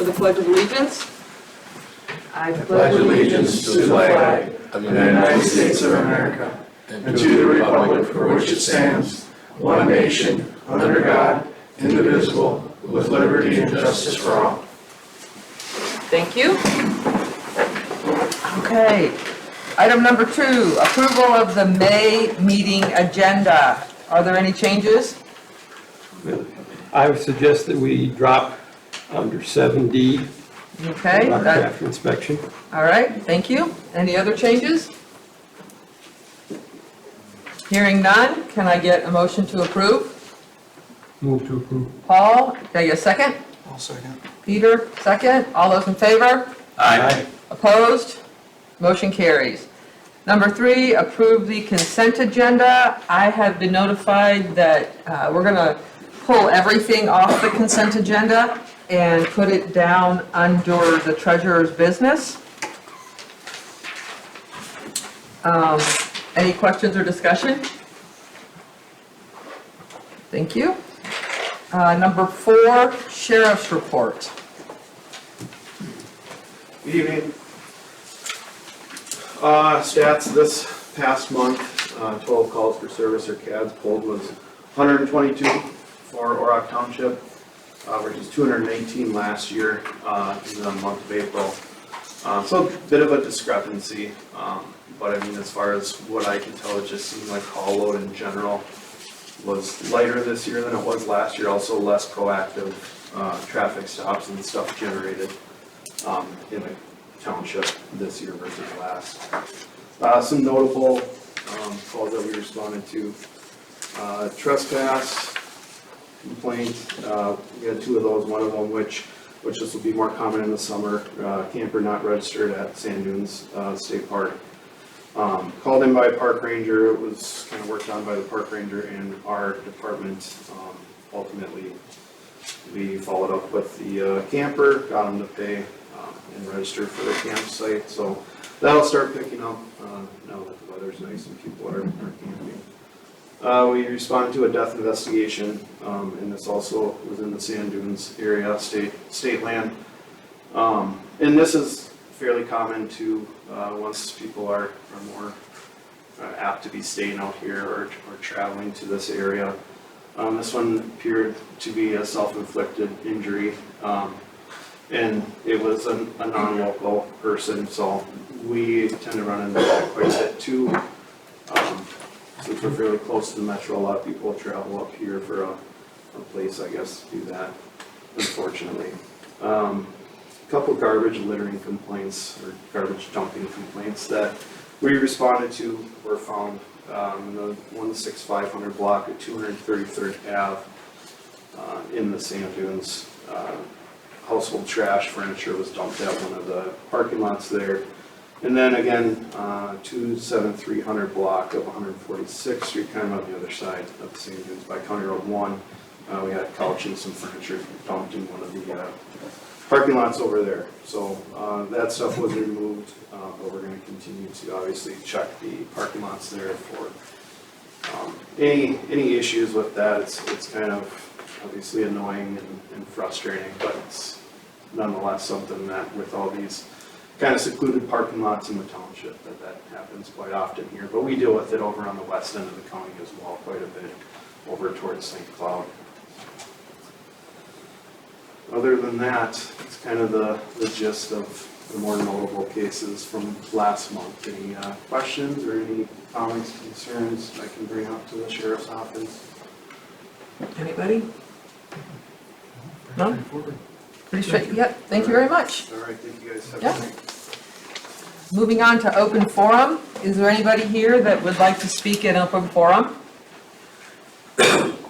for the Pledge of Allegiance. I pledge allegiance to the flag of the United States of America and to the republic for which it stands, one nation, under God, indivisible, with liberty and justice for all. Thank you. Okay. Item number 2, approval of the May meeting agenda. Are there any changes? I would suggest that we drop under 7D. Okay. After inspection. All right, thank you. Any other changes? Hearing none, can I get a motion to approve? Move to approve. Paul, can I get a second? I'll second. Peter, second. All those in favor? Aye. Opposed? Motion carries. Number 3, approve the consent agenda. I have been notified that we're going to pull everything off the consent agenda and put it down under the treasurer's business. Any questions or discussion? Thank you. Number 4, sheriff's report. Good evening. Stats this past month, 12 calls for service or CADs pulled was 122 for Orrock Township, versus 218 last year in the month of April. So a bit of a discrepancy, but I mean, as far as what I can tell, it just seemed like call load in general was lighter this year than it was last year. Also less proactive traffic stops and stuff generated in the township this year versus last. Some notable calls that we responded to. Trespass complaint, we had 2 of those, one of them which this will be more common in the summer, camper not registered at Sand Dunes State Park. Called in by a park ranger. It was kind of worked on by the park ranger and our department. Ultimately, we followed up with the camper, got him to pay and register for the campsite. So that'll start picking up now that the weather's nice and people are camping. We responded to a death investigation, and this also was in the Sand Dunes area, state land. And this is fairly common to once people are more apt to be staying out here or traveling to this area. This one appeared to be a self-inflicted injury, and it was a non-local person, so we tend to run into that quite a bit too. Since we're fairly close to the metro, a lot of people travel up here for a place, I guess, to do that, unfortunately. Couple garbage littering complaints or garbage dumping complaints that we responded to were found in the 16500 block at 233rd Ave in the Sand Dunes. Household trash furniture was dumped at one of the parking lots there. And then again, 27300 block of 146th Street, kind of on the other side of the Sand Dunes by County Road 1. We had couch and some furniture dumped in one of the parking lots over there. So that stuff was removed, but we're going to continue to obviously check the parking lots there for any issues with that. It's kind of obviously annoying and frustrating, but it's nonetheless something that with all these kind of secluded parking lots in the township that happens quite often here. But we deal with it over on the west end of the county as well, quite a bit over towards St. Cloud. Other than that, it's kind of the gist of the more notable cases from last month. Any questions or any comments, concerns I can bring up to the sheriff's office? Anybody? No? Pretty straight. Yep. Thank you very much. All right, thank you guys. Have Yeah. a good night. Moving on to open forum. Is there anybody here that would like to speak in open forum?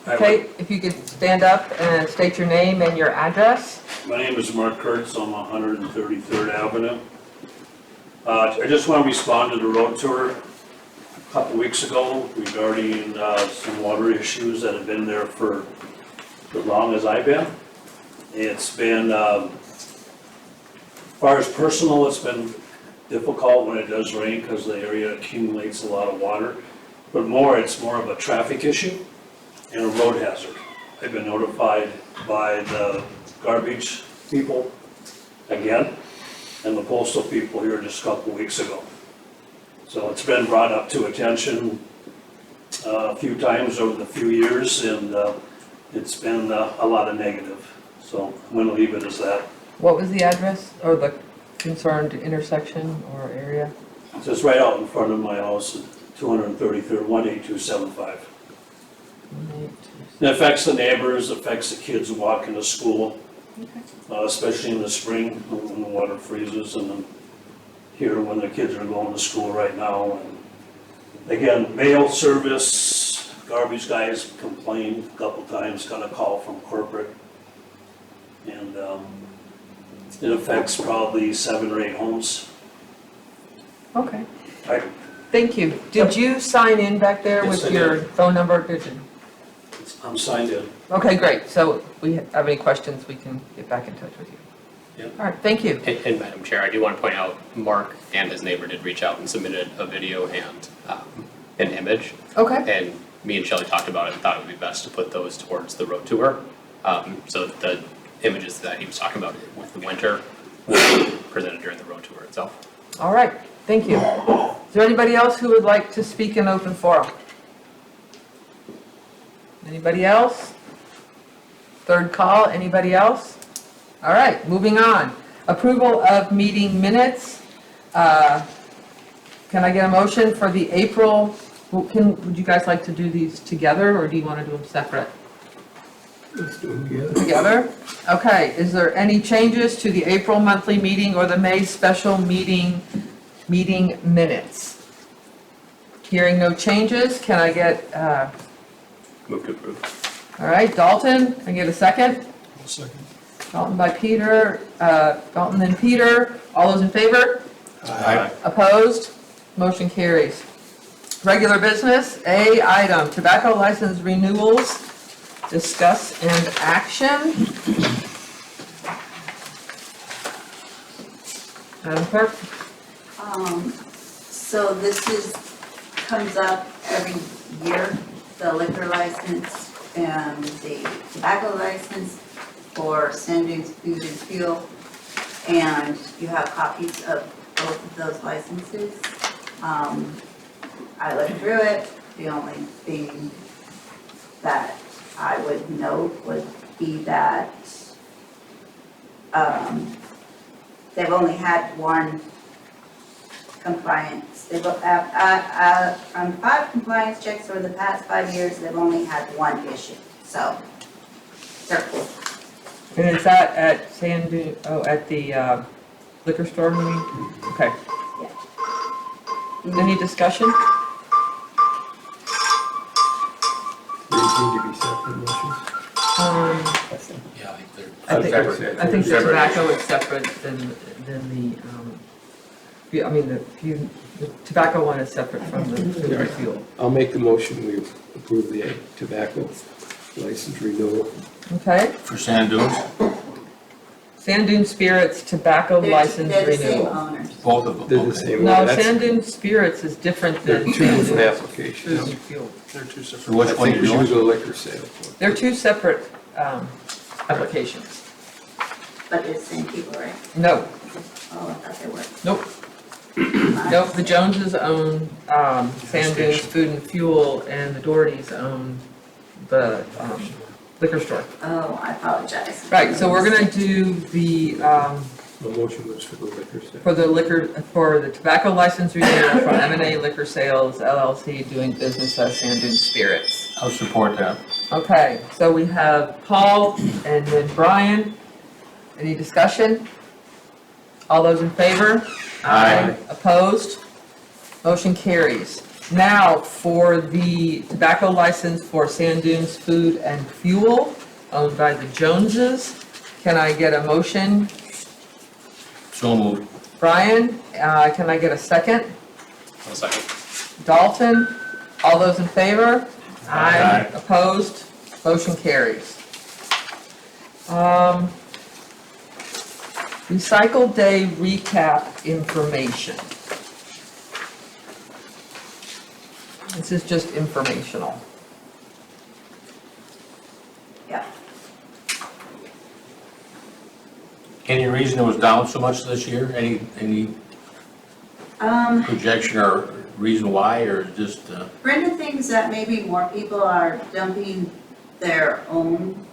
Okay, if you could stand up and state your name and your address. My name is Mark Kurtz. I'm 133rd Avenue. I just want to respond to the road tour a couple weeks ago regarding some water issues that have been there for as long as I've been. It's been, as far as personal, it's been difficult when it does rain because the area accumulates a lot of water. But it's more of a traffic issue and a road hazard. I've been notified by the garbage people again, and the postal people here just a couple weeks ago. So it's been brought up to attention a few times over the few years, and it's been a lot of negative. So I'm gonna leave it as that. What was the address or the concerned intersection or area? It's just right out in front of my house, 233rd, 18275. It affects the neighbors, affects the kids who walk into school, especially in the spring when the water freezes, and then here when the kids are going to school right now. And again, mail service, garbage guys complained a couple times, got a call from corporate. And it affects probably 7 or 8 homes. Okay, I- thank you. Did you sign in back there Yes, with I your did. phone number? Did you? I'm signed in. Okay, great. So if we have any questions, we can get back in touch with you. Yep. All right, thank you. And Madam Chair, I do want to point out, Mark and his neighbor did reach out and submitted a video and an image. Okay, And me and Shelley talked about it and thought it would be best to put those towards the road tour. So that the images that he was talking about with the winter will be presented during the road tour itself. all right, thank you. Is there anybody else who would like to speak in open forum? Anybody else? Third call, anybody else? All right, moving on. Approval of meeting minutes. Can I get a motion for the April, would you guys like to do these together, or do you want to do them separate? Let's do them together. Together? Okay, is there any changes to the April monthly meeting or the May special meeting minutes? Hearing no changes, can I get, Move to approve. all right, Dalton, can I get a second? Second. Dalton by Peter, Dalton and Peter, all those in favor? Aye. Opposed? Motion carries. Regular business, A item, tobacco license renewals, discuss and action. Madam Clerk? So this comes up every year, the liquor license and the tobacco license for Sand Dunes Food and Fuel. And you have copies of both of those licenses. I looked through it. The only thing that I would note would be that they've only had one compliance. They've on 5 compliance checks over the past 5 years, they've only had one issue. So, circle. And is that at Sand Dune, at the liquor store, you mean? Okay. Any discussion? These need to be separate motions. Yeah, I think the tobacco is separate than the tobacco one is separate from the food and fuel. I'll make the motion, we approve the tobacco license renewal. Okay? For Sand Dunes, Sand Dune Spirits tobacco license They're the same renewal. owners. both of them. They're the Okay. same. No, That's- Sand Dune Spirits is different They're than two Sand different Dune applications. Food and Fuel. So which I one think you we should doing? do the liquor sale. They're two separate applications. But they're the same people, right? No, Oh, I thought they were. nope, nope. The Joneses own Sand Dunes Food and Fuel, and the Dohertys own the liquor store. Oh, I apologize. Right, so we're gonna do the, The motion was for the liquor sale. for the tobacco license renewal from M&A Liquor Sales LLC doing business as Sand Dune Spirits. I'll support that. Okay, so we have Paul and then Brian. Any discussion? All those in favor? Aye. Opposed? Motion carries. Now, for the tobacco license for Sand Dunes Food and Fuel, owned by the Joneses, can I get a motion? So moved. Brian, can I get a second? One second. Dalton, all those in favor? Aye. Opposed? Motion carries. Recycle Day recap information. This is just informational. Yeah. Any reason it was down so much this year? Any projection or reason why, or just, Brenda thinks that maybe more people are dumping their own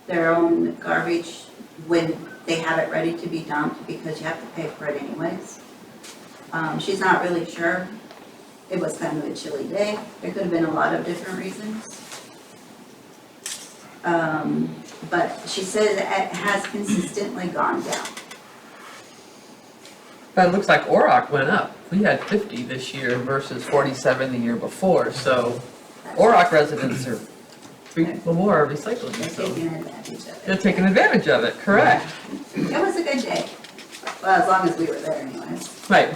garbage when they have it ready to be dumped, because you have to pay for it anyways. She's not really sure. It was kind of a chilly day. There could have been a lot of different reasons. But she says it has consistently gone down. But it looks like Orrock went up. We had 50 this year versus 47 the year before, so Orrock residents are more recycling. They're So taking advantage of they're it. taking advantage of it, correct? It was a good day. Well, as long as we were there anyways. Right.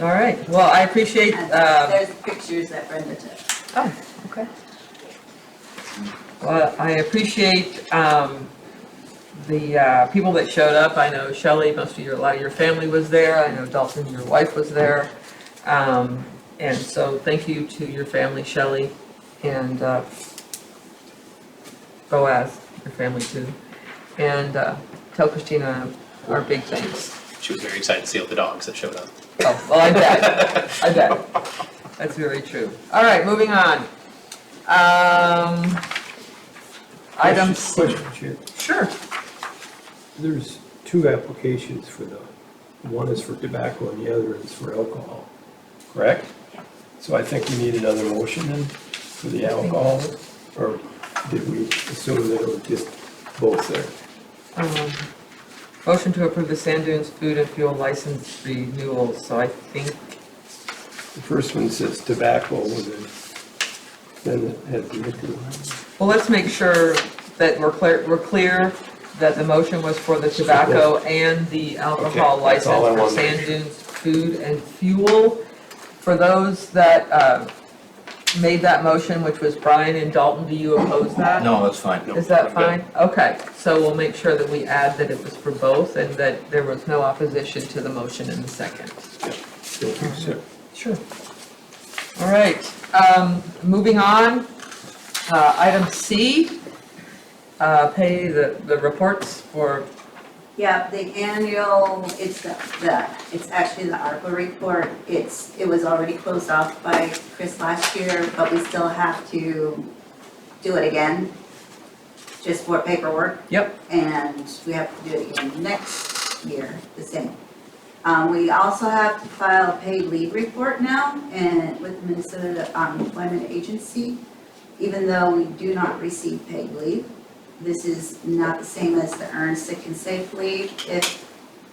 All right, well, I appreciate, And there's pictures that Brenda took. oh, okay. Well, I appreciate the people that showed up. I know Shelley, a lot of your family was there. I know Dalton, your wife was there. And so thank you to your family, Shelley, and Boaz, your family too. And tell Christina our big thanks. She was very excited to see all the dogs that showed up. Oh, well, I bet. I bet. That's very true. All right, moving on. Item C. Question, Chair. Sure. There's two applications for one is for tobacco and the other is for alcohol, correct? So I think we need another motion then for the alcohol, or did we assume that it was just both there? Motion to approve the Sand Dunes Food and Fuel License renewals, so I think, The first one says tobacco, and then it has liquor. well, let's make sure that we're clear that the motion was for the tobacco and the alcohol Okay, that's all I license for wanted. Sand Dunes Food and Fuel. For those that made that motion, which was Brian and Dalton, do you oppose that? no, that's fine. Is that fine? Okay, so we'll make sure that we add that it was for both and that there was no opposition to the motion in the second. Thank you, sir. Sure. All right, moving on, item C, pay the reports for, Yeah, the annual, it's actually the ARPA report. It was already closed off by Chris last year, but we still have to do it again, just for paperwork. yep, And we have to do it again next year, the same. We also have to file a paid leave report now and with the Minnesota Employment Agency, even though we do not receive paid leave. This is not the same as the earned sick and safe leave. If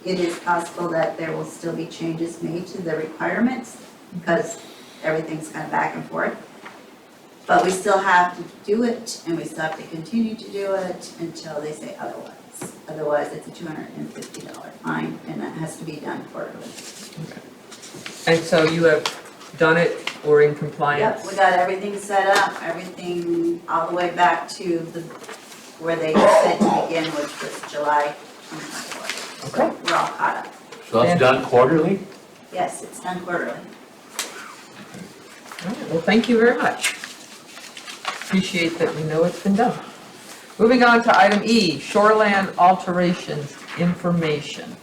it is possible that there will still be changes made to the requirements because everything's kind of back and forth. But we still have to do it and we still have to continue to do it until they say otherwise. Otherwise, it's a $250 fine and that has to be done quarterly. and so you have done it, we're in compliance? Yep, we got everything set up, everything all the way back to where they said to begin, which was July 2024. So Okay. we're all caught up. So that's done quarterly? Yes, it's done quarterly. All right, well, thank you very much. Appreciate that we know it's been done. Moving on to item E, shoreland alterations information.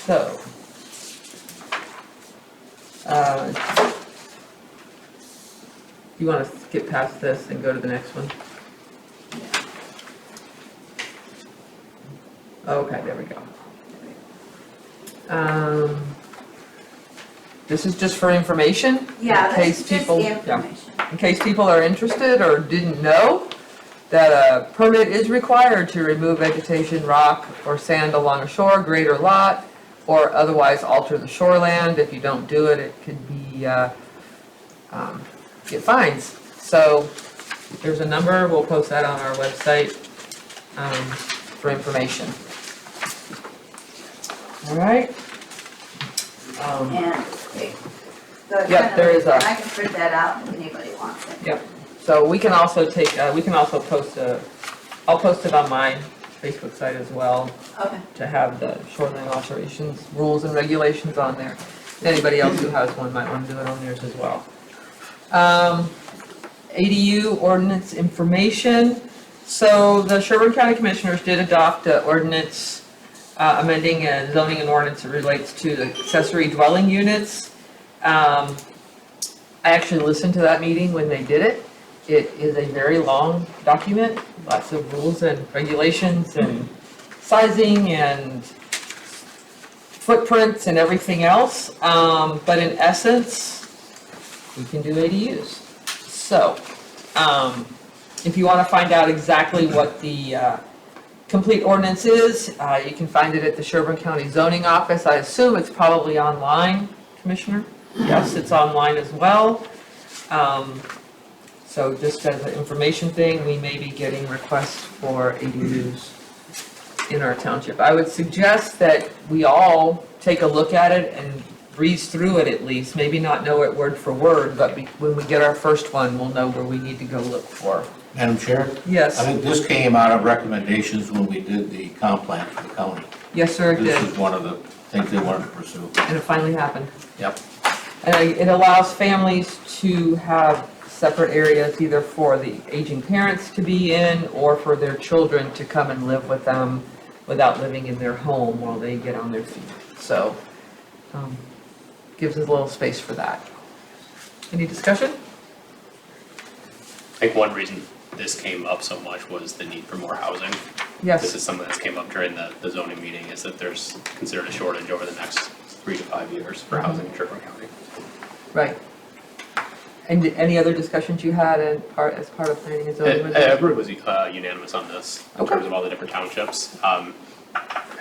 So, you want to skip past this and go to the next one? Okay, there we go. This is just for information? Yeah, In this case is just people- the yeah. information. In case people are interested or didn't know that a permit is required to remove vegetation, rock, or sand along a shore, grade, or lot, or otherwise alter the shoreland. If you don't do it, it could be, get fines. So there's a number, we'll post that on our website for information. All right? And, okay, so it's Yep, kind of, there is a- I can print that out if anybody wants it. Yep, so we can also post I'll post it on my Facebook site as well, Okay, to have the shoreline alterations, rules and regulations on there. Anybody else who has one might want to do it on theirs as well. ADU ordinance information. So the Sherburne County Commissioners did adopt an ordinance amending a zoning and ordinance that relates to the accessory dwelling units. I actually listened to that meeting when they did it. It is a very long document, lots of rules and regulations and sizing and footprints and everything else. But in essence, we can do ADUs. So, if you want to find out exactly what the complete ordinance is, you can find it at the Sherburne County Zoning Office. I assume it's probably online, Commissioner? Yes, it's online as well. So just as an information thing, we may be getting requests for ADUs in our township. I would suggest that we all take a look at it and breeze through it at least, maybe not know it word for word, but when we get our first one, we'll know where we need to go look for. Madam Chair? Yes. I think this came out of recommendations when we did the comp plan for the county. Yes, sir, it This did, is one of the things they wanted to pursue. and it finally happened. Yep. And it allows families to have separate areas, either for the aging parents to be in, or for their children to come and live with them without living in their home while they get on their feet. So, gives us a little space for that. Any discussion? I think one reason this came up so much was the need for more housing. This Yes, is something that came up during the zoning meeting, is that there's considered a shortage over the next 3 to 5 years for housing in Sherburne County. right. And any other discussions you had as part of planning and zoning? Everyone was unanimous on this in Okay. terms of all the different townships.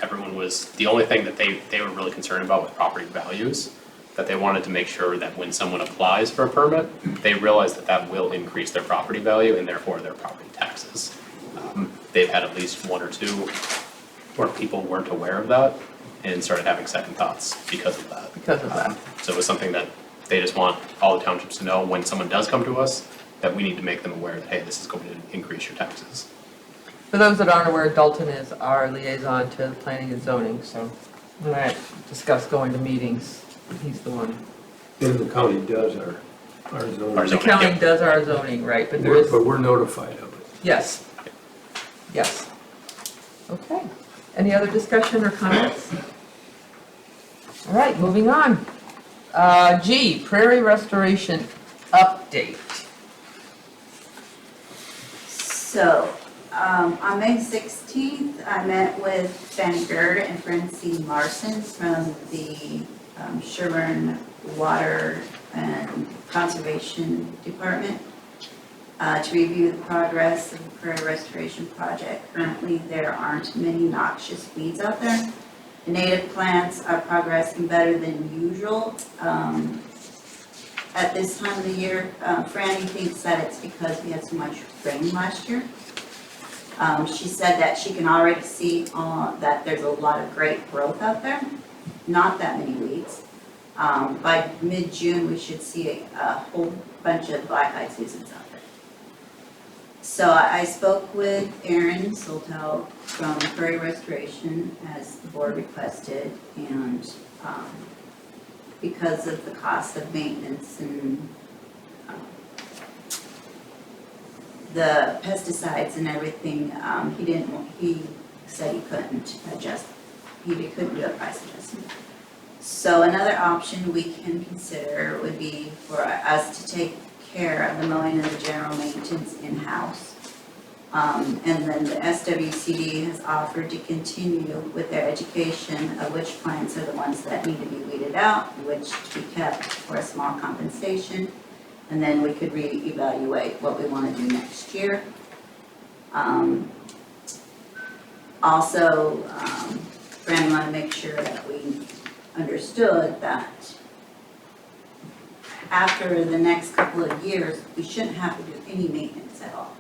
Everyone was, the only thing that they were really concerned about was property values, that they wanted to make sure that when someone applies for a permit, they realize that that will increase their property value and therefore their property taxes. They've had at least one or two where people weren't aware of that and started having second thoughts because of that. Because of that. So it was something that they just want all the townships to know when someone does come to us, that we need to make them aware that, hey, this is going to increase your taxes. For those that aren't aware, Dalton is our liaison to planning and zoning, so when I discuss going to meetings, he's the one. And the county does our zoning. Our The zoning, county yep. does our zoning, right, but there is, But we're notified of it. yes. Yes. Okay. Any other discussion or comments? All right, moving on. G, Prairie Restoration Update. So, on May 16th, I met with Fanny Gerd and Francine Larson from the Sherburne Water and Conservation Department to review the progress of the Prairie Restoration Project. Currently, there aren't many noxious weeds out there. The native plants are progressing better than usual. At this time of the year, Franny thinks that it's because we had so much rain last year. She said that she can already see that there's a lot of great growth out there, not that many weeds. By mid-June, we should see a whole bunch of black-eyed Susans out there. So I spoke with Aaron Soltel from Prairie Restoration as the board requested, and because of the cost of maintenance and the pesticides and everything, he said he couldn't adjust, he couldn't do a price adjustment. So another option we can consider would be for us to take care of the mowing and the general maintenance in-house. And then the SWCD has offered to continue with their education of which plants are the ones that need to be weeded out, which to be kept for a small compensation. And then we could reevaluate what we want to do next year. Also, Fran wanted to make sure that we understood that after the next couple of years, we shouldn't have to do any maintenance at all.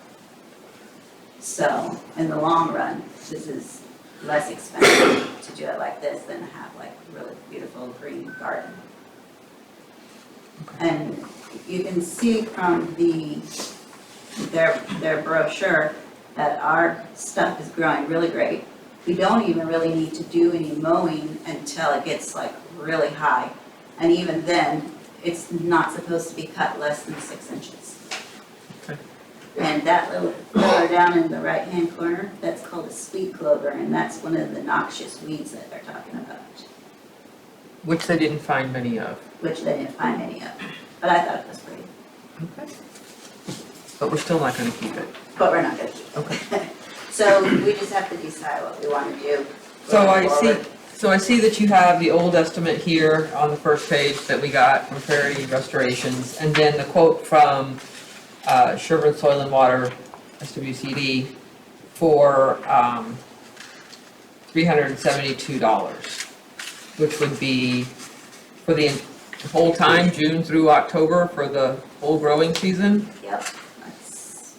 So, in the long run, this is less expensive to do it like this than to have like a really beautiful green garden. And you can see from their brochure that our stuff is growing really great. We don't even really need to do any mowing until it gets like really high. And even then, it's not supposed to be cut less than 6 inches. And that little further down in the right-hand corner, that's called a sweet clover, and that's one of the noxious weeds that they're talking about, Which they didn't find many of. which they didn't find any of. But I thought it was pretty, Okay. But we're still not gonna keep it. but we're not gonna keep it. Okay. So we just have to decide what we want to do. So going I forward. see that you have the old estimate here on the first page that we got from Prairie Restorations, and then the quote from Sherburne Soil and Water, SWCD, for $372, which would be for the whole time, June through October, for the whole growing season, Yep, that's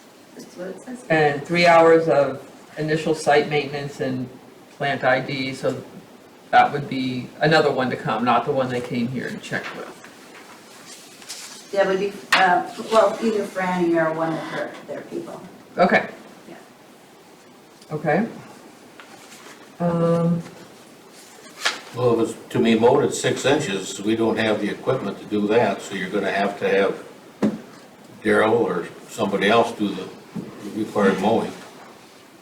what it says. and 3 hours of initial site maintenance and plant ID, so that would be another one to come, not the one they came here and checked with. That would be, well, either Franny or one of their people. Okay. Yeah. Okay. Well, if it's to be mowed at 6 inches, we don't have the equipment to do that, so you're gonna have to have Daryl or somebody else do the required mowing.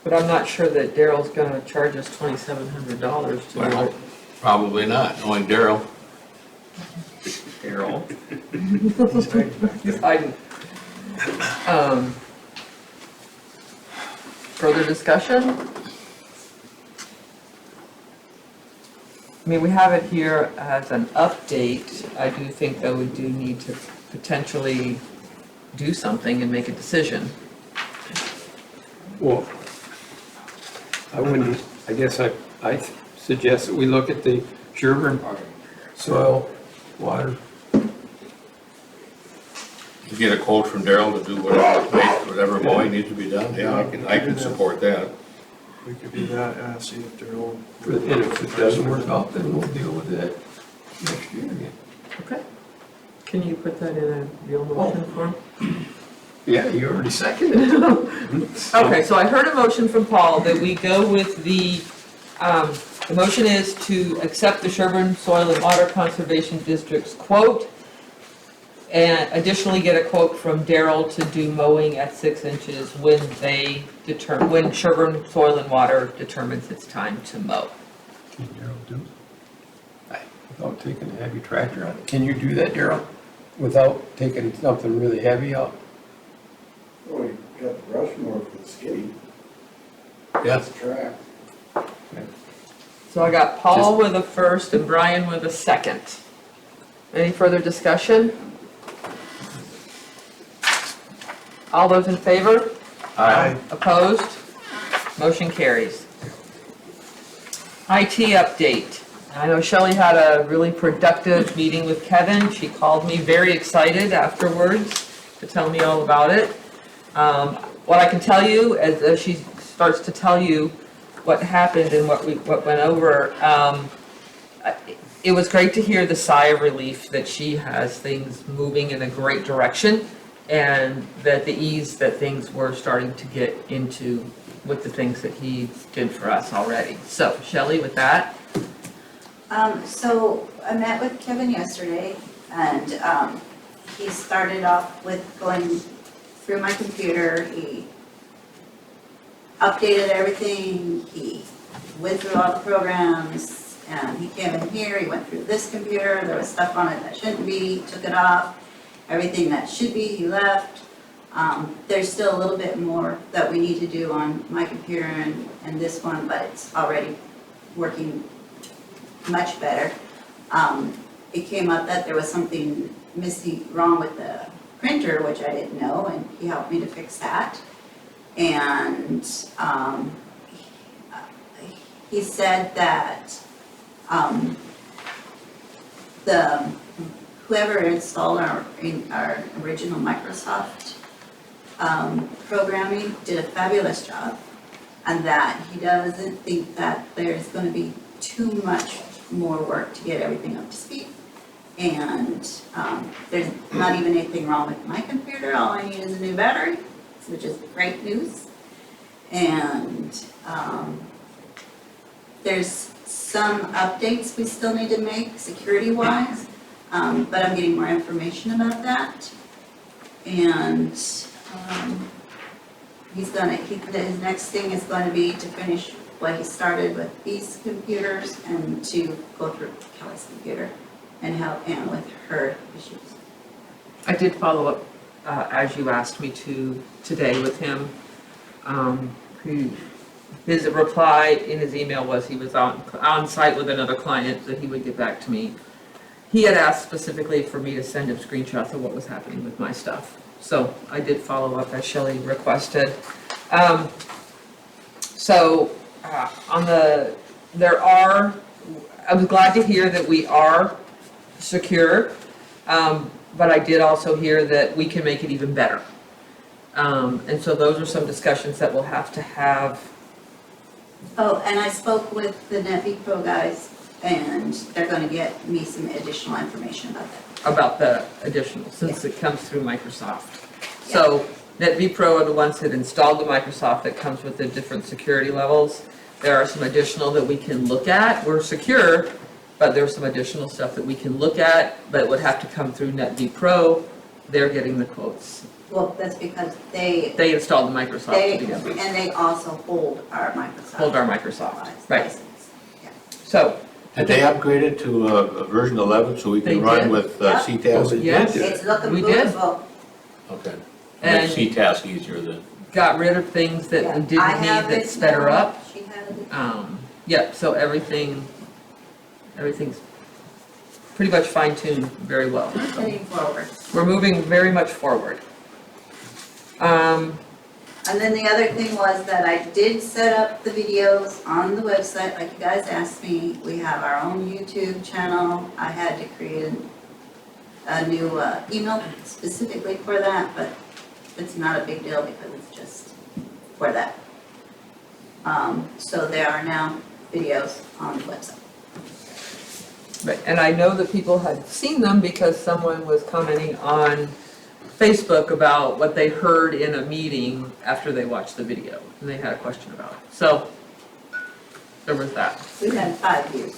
But I'm not sure that Daryl's gonna charge us $2,700 to do Well, it. probably not, knowing Daryl. Daryl. He's hiding. Further discussion? I mean, we have it here as an update. I do think though we do need to potentially do something and make a decision. Well, I guess I suggest that we look at the Sherburne soil, water. You get a quote from Daryl to do whatever mowing needs to be done, yeah, I can support that. We could do that, see if Daryl. And if it doesn't work out, then we'll deal with it next year again. Okay. Can you put that in a real motion form? Yeah, you already seconded it. Okay, so I heard a motion from Paul that we go with the motion is to accept the Sherburne Soil and Water Conservation District's quote, and additionally get a quote from Daryl to do mowing at 6 inches when when Sherburne Soil and Water determines it's time to mow. Can Daryl do it? Without taking a heavy tractor on it? Can you do that, Daryl? Without taking something really heavy out? Oh, you got the brush more for the skiddy. Yes. Track. So I got Paul with a first and Brian with a second. Any further discussion? All those in favor? Aye. Opposed? Motion carries. IT update. I know Shelley had a really productive meeting with Kevin. She called me very excited afterwards to tell me all about it. What I can tell you, as she starts to tell you what happened and what went over, it was great to hear the sigh of relief that she has things moving in a great direction, and that the ease that things were starting to get into with the things that he did for us already. So, Shelley, with that. So I met with Kevin yesterday, and he started off with going through my computer. He updated everything, he went through all the programs, and he came in here, he went through this computer, there was stuff on it that shouldn't be, took it off. Everything that should be, he left. There's still a little bit more that we need to do on my computer and this one, but it's already working much better. It came up that there was something wrong with the printer, which I didn't know, and he helped me to fix that. And he said that whoever installed our original Microsoft programming did a fabulous job, and that he doesn't think that there's going to be too much more work to get everything up to speed. And there's not even anything wrong with my computer. All I need is a new battery, which is great news. And there's some updates we still need to make security-wise, but I'm getting more information about that. And his next thing is gonna be to finish what he started with these computers and to go through Kelly's computer and help Ann with her issues. I did follow up, as you asked me to, today with him. His reply in his email was he was on site with another client, that he would get back to me. He had asked specifically for me to send him screenshots of what was happening with my stuff. So I did follow up as Shelley requested. I was glad to hear that we are secure, but I did also hear that we can make it even better. And so those are some discussions that we'll have to have. Oh, and I spoke with the NetVPro guys, and they're gonna get me some additional information about that. About the additional, since it comes through Microsoft. So NetVPro are the ones that installed the Microsoft that comes with the different security levels. There are some additional that we can look at. We're secure, but there's some additional stuff that we can look at, but it would have to come through NetVPro. They're getting the quotes. Well, that's because they, They installed the Microsoft together. and they also hold our Microsoft. Hold our Microsoft, right. license. Yeah. So, Did they upgrade it to a version 11 so we They can run did. with Yeah. CTAS? yes, It's looking We did. beautiful. Okay. And- Makes CTAS easier then. got rid of things that Yeah. we didn't I have need that it sped her now. up. She had it. Yep, so everything's pretty much fine-tuned very well. So Heading forward. we're moving very much forward. And then the other thing was that I did set up the videos on the website, like you guys asked me. We have our own YouTube channel. I had to create a new email specifically for that, but it's not a big deal because it's just for that. So there are now videos on the website. Right, and I know that people had seen them because someone was commenting on Facebook about what they heard in a meeting after they watched the video, and they had a question about it. So, there was that. We've had 5 views.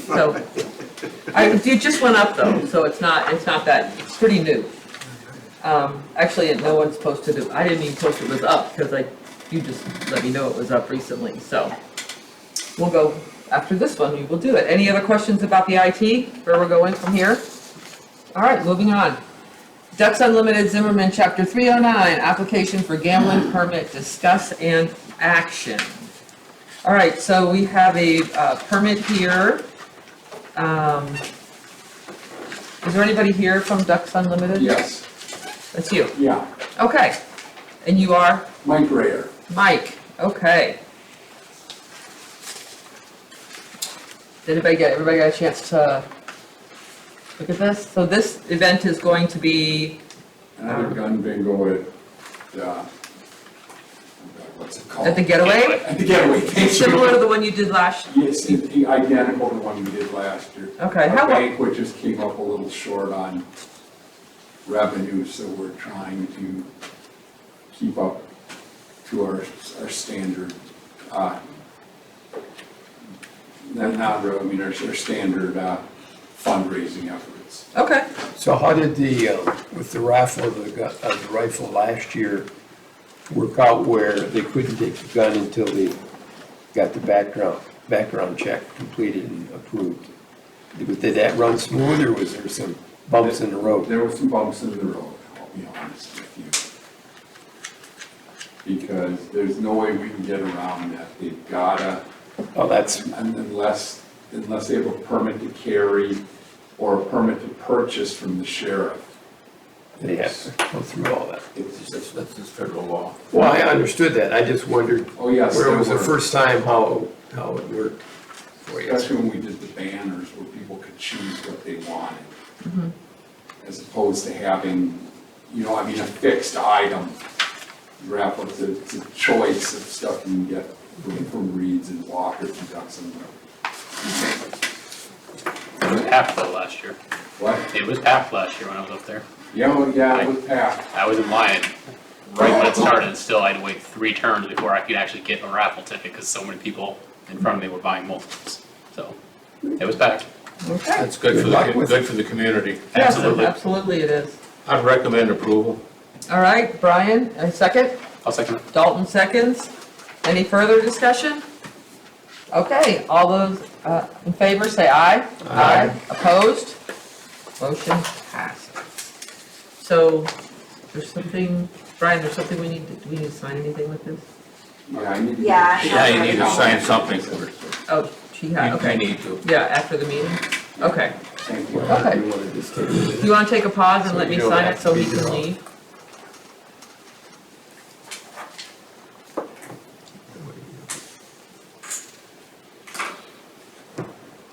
So, it just went up though, so it's not that, it's pretty new. Actually, no one's posted it, I didn't even post it was up, because you just let me know it was up recently, so. We'll go, after this one, we will do it. Any other questions about the IT, where we're going from here? All right, moving on. Ducks Unlimited Zimmerman, Chapter 309, application for gambling permit, discuss and action. All right, so we have a permit here. Is there anybody here from Ducks Unlimited? Yes, That's you. yeah, Okay. And you are? Mike Rayer. Mike, okay. Did everybody got a chance to look at this? So this event is going to be, Another gun bingo at, what's it called? at the Getaway? At the Getaway, thank you. Similar to the one you did last, Yes, identical to the one we did last year. okay, Our how, banquet just came up a little short on revenue, so we're trying to keep up to our standard, our standard fundraising efforts. okay. So how did with the raffle of the rifle last year work out where they couldn't take the gun until they got the background check completed and approved? Did that run smooth, or was there some bumps in the road? There were some bumps in the road, I'll be honest with you. Because there's no way we can get around that. They've gotta, Oh, that's, unless they have a permit to carry or a permit to purchase from the sheriff. they have to go through all that. That's just federal law. Well, I understood that, I just wondered Oh, yes, where it there was the were. first time how it worked for you. Especially when we did the banners where people could choose what they wanted. As opposed to having, a fixed item. Raffle, it's a choice of stuff you can get from Reed's and Walker and Ducks and It was packed though last year. what? It was packed last year when I was up there. Yeah, it was packed. I was in line right when it started, and still I had to wait 3 turns before I could actually get a raffle ticket because so many people in front of me were buying multiples. So it was packed. Okay. That's good Good luck with good for the community. Yes, Absolutely. absolutely it is. I'd recommend approval. All right, Brian, a second? I'll second it. Dalton seconds. Any further discussion? Okay, all those in favor say aye. Aye. Opposed? Motion passes. So, there's something, Brian, there's something do we need to sign anything with this? Yeah, I need to. Yeah. Yeah, you need to sign something first. Oh, she had, You okay. need to. Yeah, after the meeting? Okay. Thank you. Okay. You wanna just take it? Do you want to take a pause and let me you don't sign have it so to he be can here. leave?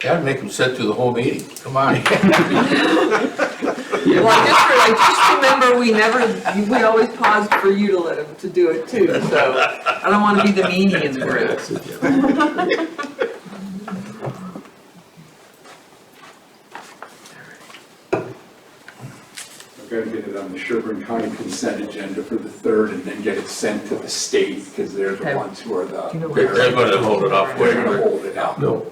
That'd make them sit through the whole meeting, come on. Well, I just remember we always paused for you to let him to do it too, so I don't want to be the meanie in the group. That's it, yeah. We're gonna get it on the Sherburne County consent agenda for the 3rd and then get it sent to the state, because they're Okay. the ones who are the. Do you know where- They're gonna hold it up They're gonna way. hold it up. No,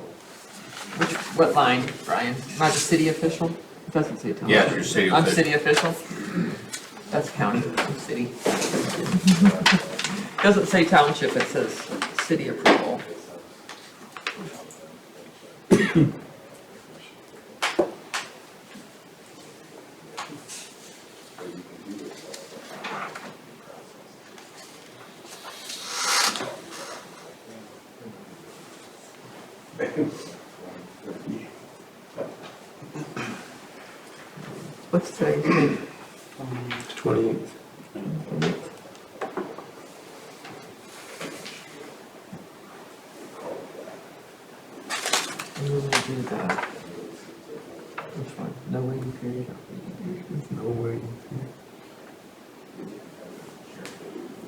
What line, Brian? Not the city official? It doesn't say township. Yeah, your city I'm official. city official? That's county, I'm city. Doesn't say township, it says city approval. What's today's date? 28th. And we're gonna do that. Which one? No waiting period? No waiting period.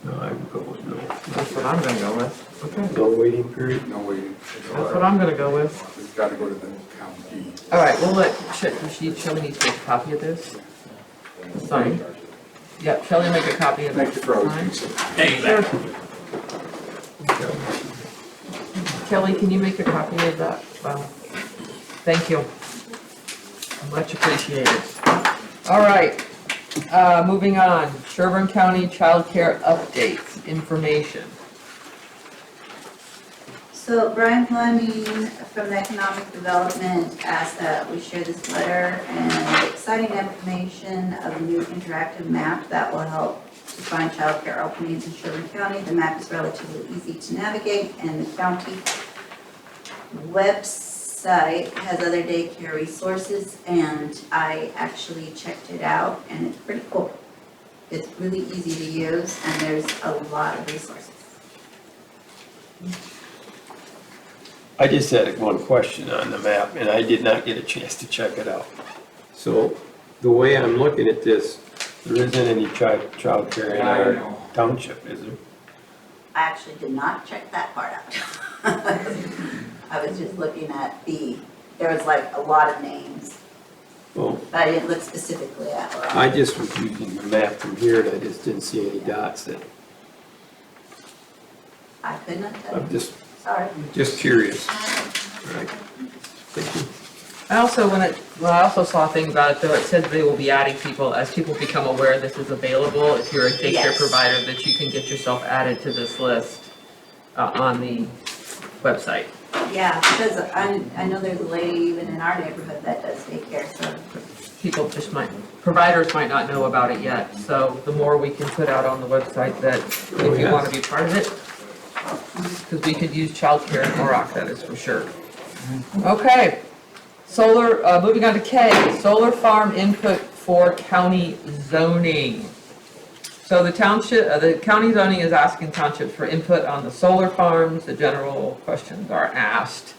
No, I would go with no. That's what I'm gonna go with. Okay. No waiting period? No waiting. That's what I'm gonna go with. It's gotta go to the county. All right, we'll let, Shelley needs to make a copy of this. Sign. Yep, Shelley make a copy of it. Thank you for always Sign. being so. Sure. Kelly, can you make a copy of that? Wow. Thank you. Much appreciated. All right, moving on. Sherburne County Child Care updates, information. So Brian Fleming from the Economic Development asked that we share this letter and exciting information of a new interactive map that will help to find childcare openings in Sherburne County. The map is relatively easy to navigate, and the county website has other daycare resources, and I actually checked it out, and it's pretty cool. It's really easy to use, and there's a lot of resources. I just had one question on the map, and I did not get a chance to check it out. So, the way I'm looking at this, there isn't any childcare in our township, is there? I actually did not check that part out. I was just looking at there was like a lot of names, Well, but I didn't look specifically at where. I just was using the map from here, and I just didn't see any dots that, I could not tell I'm you, just sorry. curious. Right. Thank you. I also saw a thing about it though, it says they will be adding people, as people become aware this is available, if you're a daycare Yes. provider, that you can get yourself added to this list on the website. Yeah, because I know there's a lady even in our neighborhood that does daycare, so. People providers might not know about it yet, so the more we can put out on the website that if you want to be part of it, because we could use childcare in Orrock, that is for sure. Okay, moving on to K, solar farm input for county zoning. So the county zoning is asking townships for input on the solar farms. The general questions are asked.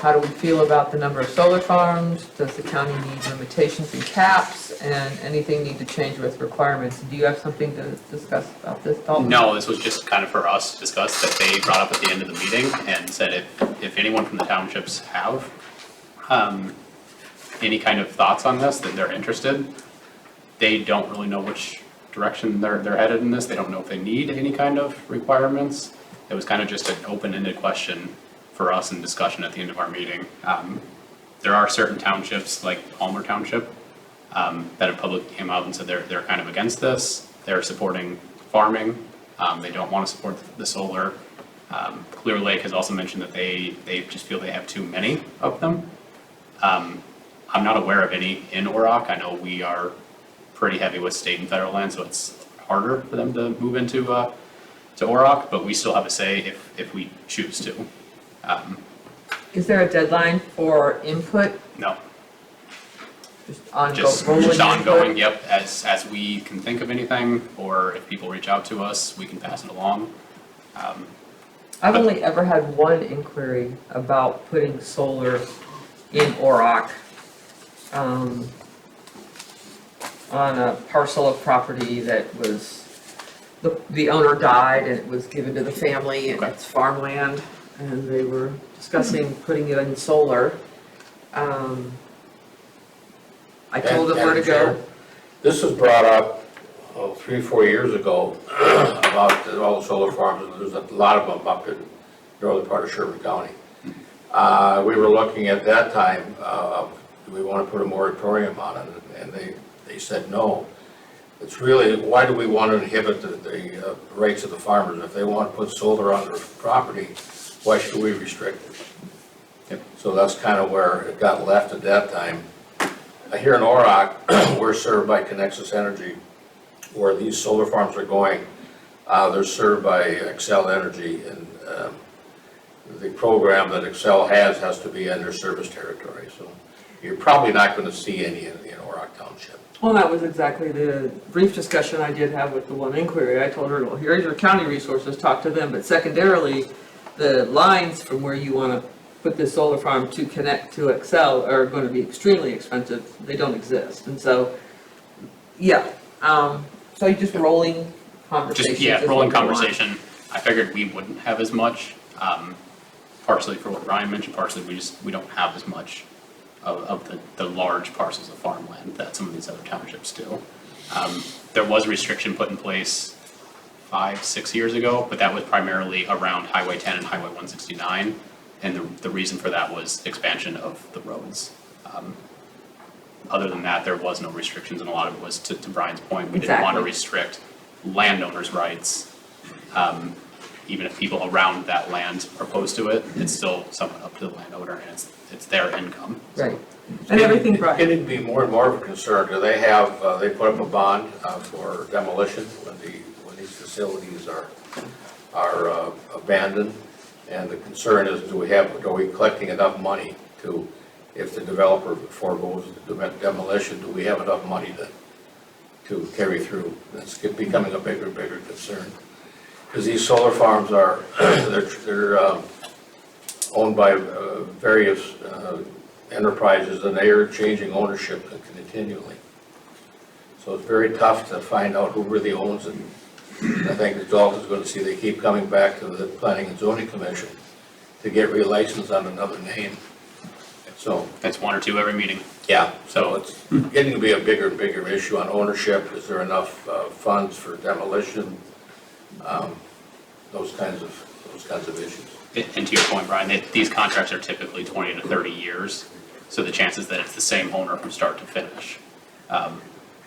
How do we feel about the number of solar farms? Does the county need limitations and caps? And anything need to change with requirements? Do you have something to discuss about this, Dalton? No, this was just kind of for us to discuss that they brought up at the end of the meeting and said if anyone from the townships have any kind of thoughts on this, that they're interested. They don't really know which direction they're headed in this. They don't know if they need any kind of requirements. It was kind of just an open-ended question for us in discussion at the end of our meeting. There are certain townships, like Palmer Township, that have publicly came out and said they're kind of against this. they're supporting farming, they don't want to support the solar. Clear Lake has also mentioned that they just feel they have too many of them. I'm not aware of any in Orrock. I know we are pretty heavy with state and federal land, so it's harder for them to move into to Orrock, but we still have a say if we choose to. Is there a deadline for input? No, Just just ongoing, yep, as we can think of anything, or if people reach out to us, we can pass it along. I've only ever had one inquiry about putting solar in Orrock, on a parcel of property that was, the owner died and it was given to the family and Okay. it's farmland, and they were discussing putting it in solar. I told them where to go. This was brought up, 3-4 years ago, about all the solar farms, and there's a lot of them up in the northern part of Sherman County. We were looking at that time, do we want to put a moratorium on it, and they said no. It's really, why do we want to inhibit the rights of the farmers? If they want to put solar on their property, why should we restrict it? Yep. So that's kind of where it got left at that time. Here in Orrock, we're served by Connexus Energy, where these solar farms are going. They're served by Excel Energy, and the program that Excel has to be in their service territory. So you're probably not going to see any in Orrock Township. Well, that was exactly the brief discussion I did have with the one inquiry. I told her, well, here's your county resources, talk to them, but secondarily, the lines from where you want to put this solar farm to connect to Excel are going to be extremely expensive. They don't exist, and so, yeah. So you just rolling conversations. Just, rolling conversation. I figured we wouldn't have as much, partially for what Ryan mentioned, partially we don't have as much of the large parcels of farmland that some of these other townships do. There was a restriction put in place 5-6 years ago, but that was primarily around Highway 10 and Highway 169, and the reason for that was expansion of the roads. Other than that, there was no restrictions, and a lot of it was, to Brian's point, we didn't want to restrict landowners' rights. Even if people around that land are opposed to it, it's still somewhat up to the landowner, and it's their income. Right, and everything, Brian. It'd be more and more of a concern. Do they have, they put up a bond for demolition when these facilities are abandoned? And the concern is, are we collecting enough money to, if the developer foregoes the demolition, do we have enough money to carry through? That's becoming a bigger and bigger concern. Because these solar farms are, they're owned by various enterprises, and they are changing ownership continually. So it's very tough to find out who really owns it. I think the Dalton's going to see they keep coming back to the Planning and Zoning Commission to get relicensed on another name. So It's one or two every meeting. yeah, so it's getting to be a bigger and bigger issue on ownership. Is there enough funds for demolition? Those kinds of issues. And to your point, Brian, these contracts are typically 20 to 30 years, so the chances that it's the same owner from start to finish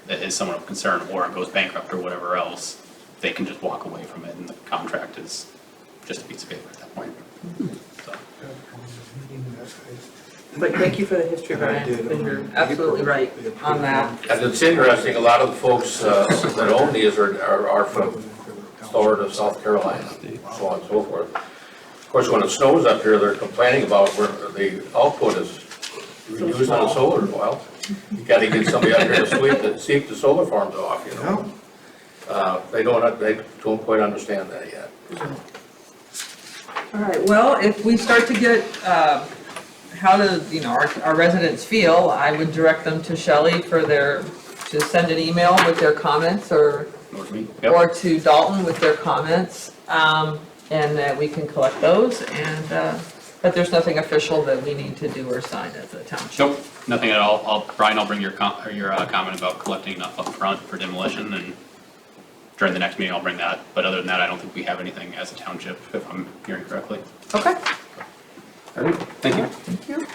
is somewhat of a concern, or it goes bankrupt or whatever else, they can just walk away from it, and the contract is just a piece of paper at that point. So. But thank you for the history, Brian, and you're absolutely right on that. And it's interesting, a lot of the folks that own these are from Florida, South Carolina, so on and so forth. Of course, when it snows up here, they're complaining about where the output is reduced on the solar. Well, you gotta get somebody up here to sweep the solar farms off, you know? They don't quite understand that yet. All right, well, if we start to get, how our residents feel, I would direct them to Shelley to send an email with their comments, or to Dalton with their comments, and that we can collect those, and, but there's nothing official that we need to do or sign as a township. Nope, nothing at all. Brian, I'll bring your comment about collecting enough up front for demolition, and during the next meeting, I'll bring that. But other than that, I don't think we have anything as a township, if I'm hearing correctly. Okay. All right, thank you. Thank you.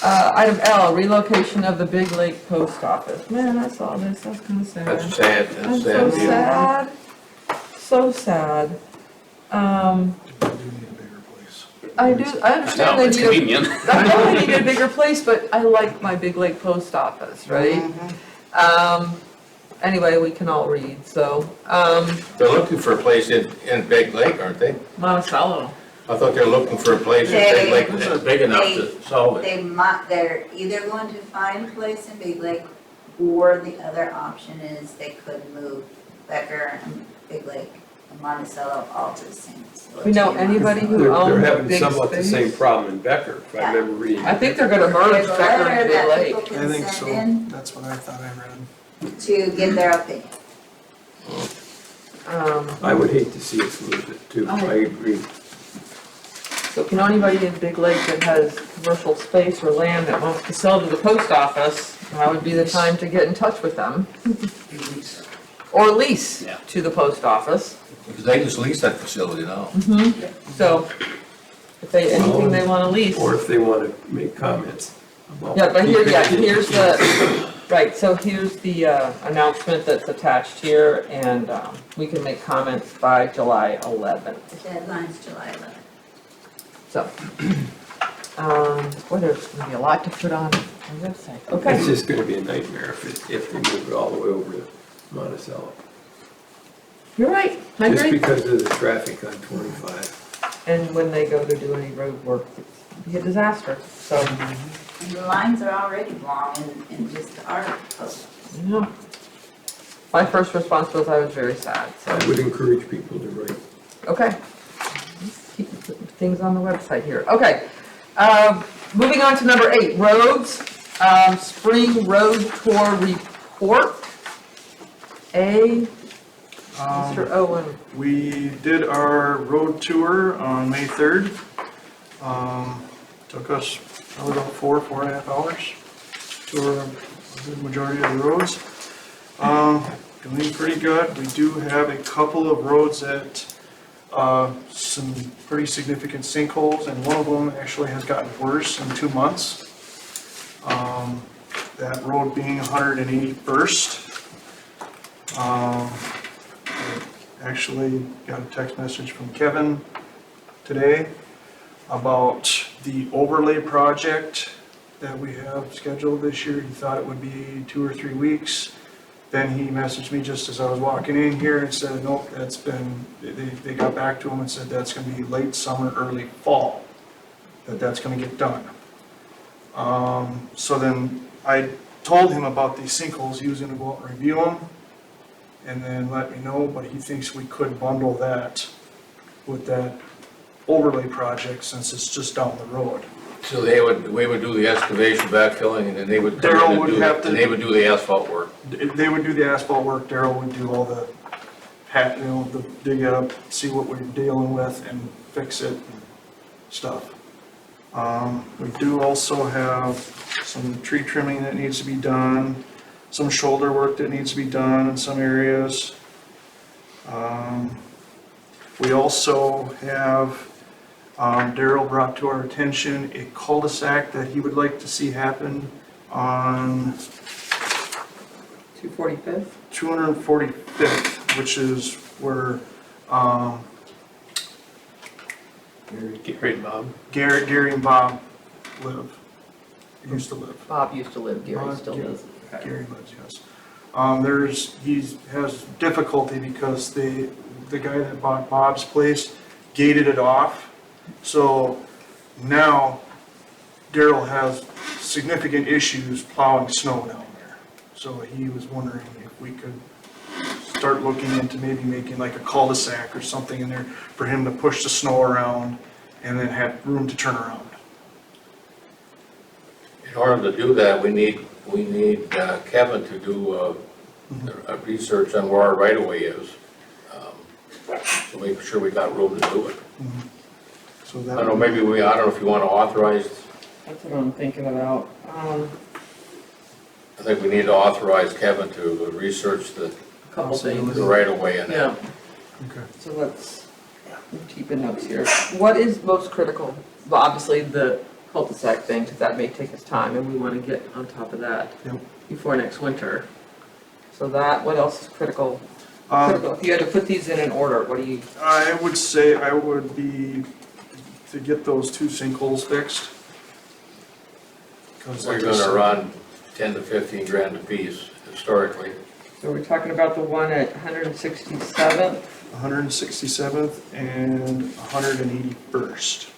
Item L, relocation of the Big Lake Post Office. Man, I saw this, that's kind of sad. That's sad, I'm that's so sad. sad, so sad. Do need a bigger place. I No, understand they it's need a, convenient. I know they need a bigger place, but I like my Big Lake Post Office, right? Anyway, we can all read, so, They're looking for a place in Big Lake, aren't they? Monticello. I thought they were looking for a place in Big Lake that's big enough to solve it. They're either going to find a place in Big Lake, or the other option is they could move Becker and Big Lake and Monticello all to the same facility. We know anybody who They're owns having big somewhat the same space? problem in Becker, if I remember reading. I think they're gonna merge There's a Becker letter and Big that Lake. people I can think send so. in That's what I thought I read. to give their opinion. I would hate to see us lose it too, I agree. So if you know anybody in Big Lake that has commercial space or land that wants to sell to the post office, now would be the time to get in touch with them. Or lease Yeah. to the post office. Because they just lease that facility now. So if they, anything they wanna lease. Or if they want to make comments about. Yeah, but here's the, right, so here's the announcement that's attached here, and we can make comments by July 11th. The deadline's July 11th. So, boy, there's gonna be a lot to put on our website. It's Okay, just gonna be a nightmare if they move it all the way over to Monticello. you're right, I Just agree. because of the traffic on 25. And when they go to do any road work, it's be a disaster, so, And the lines are already long in just our post. you know. My first response was I was very sad, so, I would encourage people to write. okay. Let's keep putting things on the website here, okay. Moving on to number 8, roads, spring road tour report. Mr. Owen, We did our road tour on May 3rd. Took us probably about 4.5 hours. Tour the majority of the roads. Doing pretty good. We do have a couple of roads that, some pretty significant sinkholes, and one of them actually has gotten worse in 2 months. That road being 181st. Actually got a text message from Kevin today about the overlay project that we have scheduled this year. He thought it would be 2 or 3 weeks. Then he messaged me just as I was walking in here and said, nope, that's been, they got back to him and said that's gonna be late summer, early fall, that's gonna get done. So then I told him about these sinkholes, he was gonna go out and review them and then let me know, but he thinks we could bundle that with that overlay project since it's just down the road. So we would do the excavation, backfilling, and then they would come Daryl in would and have to- and they would do the asphalt work. They would do the asphalt work, Daryl would do all the the dig it up, see what we're dealing with and fix it and stuff. We do also have some tree trimming that needs to be done, some shoulder work that needs to be done in some areas. We also have, Daryl brought to our attention a cul-de-sac that he would like to see happen on 245th? 245th, which is where Gary and Bob. Gary and Bob live, used to live. Bob used to live, Gary still Gary- does. Okay. Gary lives, yes. He has difficulty because the guy that bought Bob's place gated it off. So now Daryl has significant issues plowing snow down there. So he was wondering if we could start looking into maybe making like a cul-de-sac or something in there for him to push the snow around and then have room to turn around. In order to do that, we need Kevin to do a research on where our right-of-way is. To make sure we got room to do it. So I that. don't know, maybe I don't know if you want to authorize, That's what I'm thinking about. I think we need to authorize Kevin to research the Couple things. right-of-way and Yeah, Okay. so let's keep in notes here. What is most critical? Well, obviously, the cul-de-sac thing, because that may take us time, and we want to get on top of that Yep. before next winter. So that, what else is critical? Um, Critical, if you had to put these in order, what do you, I would say I would be to get those 2 sinkholes fixed. 'Cause We're like I gonna said, run 10 to 15 grand apiece historically. so we're talking about the one at 167th? 167th and 181st.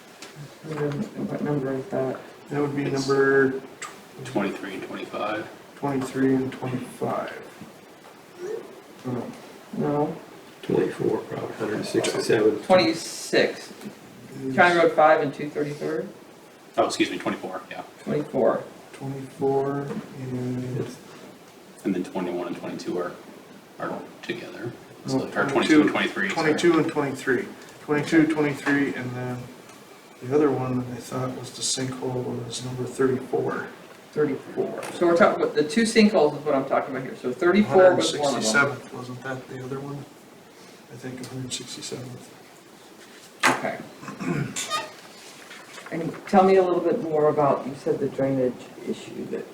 What number is that? That would be number 23 and 25. 23 and 25. Oh, No, 24, probably 167. 26. County Road 5 and 233rd? Oh, excuse me, 24, yeah. 24. 24 and And then 21 and 22 are together. So, No, or 22 and 23. sorry. 22 and 23. 22, 23, and then the other one that I thought was the sinkhole was number 34. 34. So we're talking about, the 2 sinkholes is what I'm talking about here. So 34 was one of them. 167th, wasn't that the other one? I think 167th. Okay. And tell me a little bit more about, you said the drainage issue that,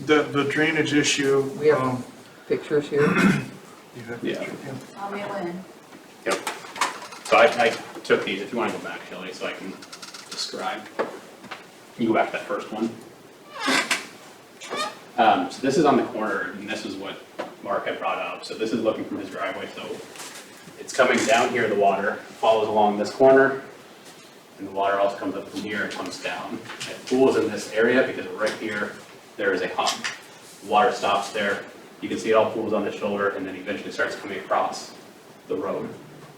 The drainage issue. We have- pictures here? You have Yeah. picture, yeah. Tell me when. Yep. So I took these, if you want to go back, Shelley, so I can describe. You go back to that first one. So this is on the corner, and this is what Mark had brought up. So this is looking from his driveway, so it's coming down here, the water follows along this corner, and the water also comes up from here and comes down. It pools in this area because right here, there is a hump. Water stops there. You can see it all pools on the shoulder and then eventually starts coming across the road.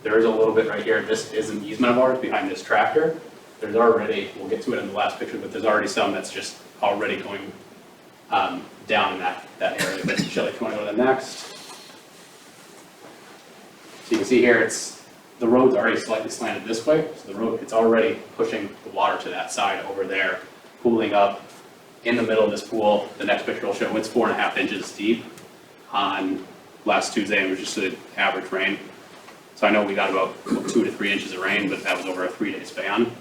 There is a little bit right here. This is an easement of ours behind this tractor. There's already, we'll get to it in the last picture, but there's already some that's just already going down in that area. But Shelley, if you want to go to the next. So you can see here, the road's already slightly slanted this way. So the road, it's already pushing the water to that side over there, pooling up in the middle of this pool. The next picture will show it's 4.5 inches deep. On last Tuesday, it was just an average rain. So I know we got about 2 to 3 inches of rain, but that was over a 3-day span.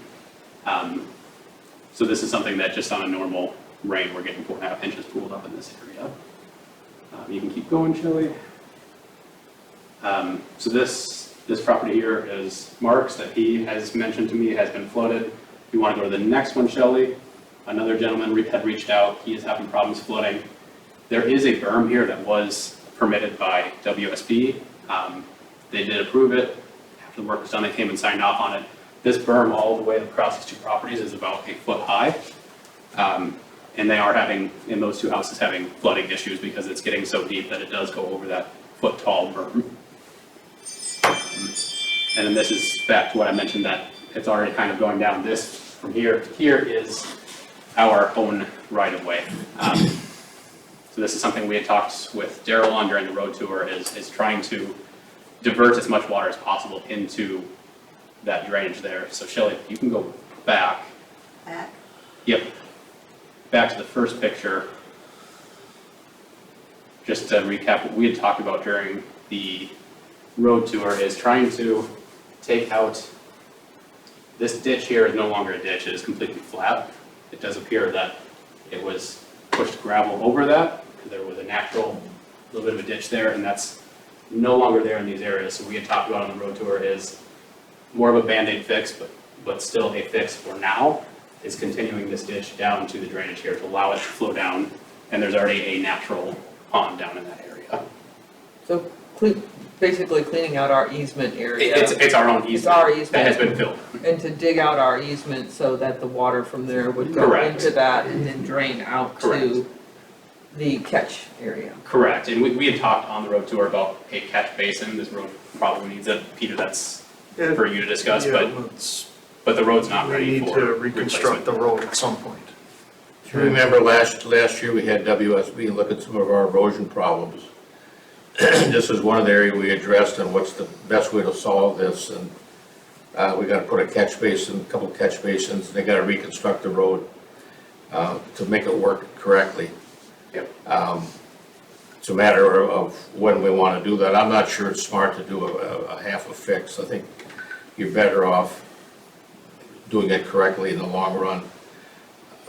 So this is something that just on a normal rain, we're getting 4.5 inches pooled up in this area. You can keep going, Shelley. So this property here is Mark's that he has mentioned to me has been flooded. If you want to go to the next one, Shelley, another gentleman had reached out. He is having problems flooding. There is a berm here that was permitted by WSB. They did approve it. After the work was done, they came and signed off on it. This berm all the way across these 2 properties is about 8 foot high. And they are having, in those 2 houses, having flooding issues because it's getting so deep that it does go over that foot tall berm. And then this is back to what I mentioned, that it's already kind of going down this from here to here is our own right of way. So this is something we had talked with Daryl on during the road tour, is trying to divert as much water as possible into that drainage there. So Shelley, you can go back. Back? Yep. Back to the first picture. Just to recap, what we had talked about during the road tour is trying to take out, this ditch here is no longer a ditch, it is completely flat. It does appear that it was pushed gravel over that, because there was a natural little bit of a ditch there, and that's no longer there in these areas. So we had talked about on the road tour is more of a Band-Aid fix, but still a fix for now, is continuing this ditch down to the drainage here to allow it to flow down, and there's already a natural pond down in that area. So basically cleaning out our easement area. It's our own It's our easement that has been filled. And to dig out our easement so that the water from there would go Correct. into that and then drain out Correct. to the catch area. Correct, and we had talked on the road tour about a catch basin. This road probably needs a, Peter, that's for you to discuss, but the road's not We ready need for to reconstruct the road at some point. If you remember last year, we had WSB look at some of our erosion problems. This is one of the areas we addressed and what's the best way to solve this. And we gotta put a catch basin, a couple catch basins, they gotta reconstruct the road to make it work correctly. Yep. It's a matter of when we wanna do that. I'm not sure it's smart to do a half a fix. I think you're better off doing it correctly in the long run.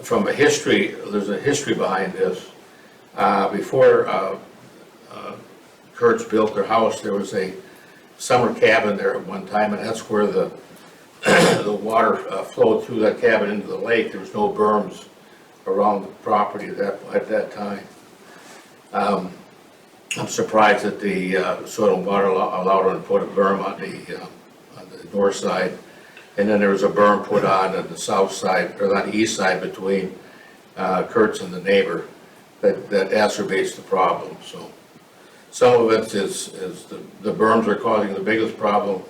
from a history, there's a history behind this. Before Kurtz built their house, there was a summer cabin there at one time, and that's where the the water flowed through that cabin into the lake. There was no berms around the property at that time. I'm surprised that the Soil and Water allowed them to put a berm on the north side, and then there was a berm put on the south side, or on the east side between Kurtz and the neighbor that exacerbates the problem. So some of it is the berms are causing the biggest problem.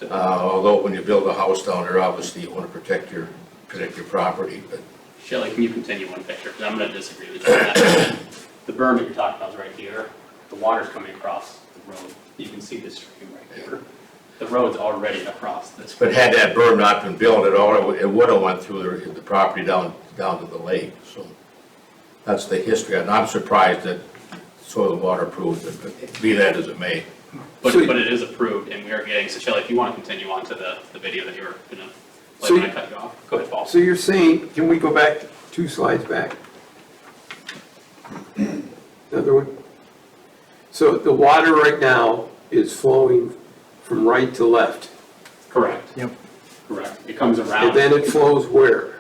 Although when you build a house down there, obviously you want to protect your property, but. Shelley, can you continue one picture? Because I'm gonna disagree with you on that. The berm that you're talking about is right here. The water's coming across the road. You can see the stream right here. The road's already across this. But had that berm not been built at all, it would have went through the property down to the lake, so. That's the history, and I'm surprised that Soil and Water approved it, but be that as it may. But it is approved, and we are getting, so Shelley, if you want to continue on to the video that you were gonna, So when I cut you off, go ahead, Paul. So you're saying, can we go back 2 slides back? Another one? So the water right now is flowing from right to left, Correct. Yep. Correct. It comes and around. then it flows where?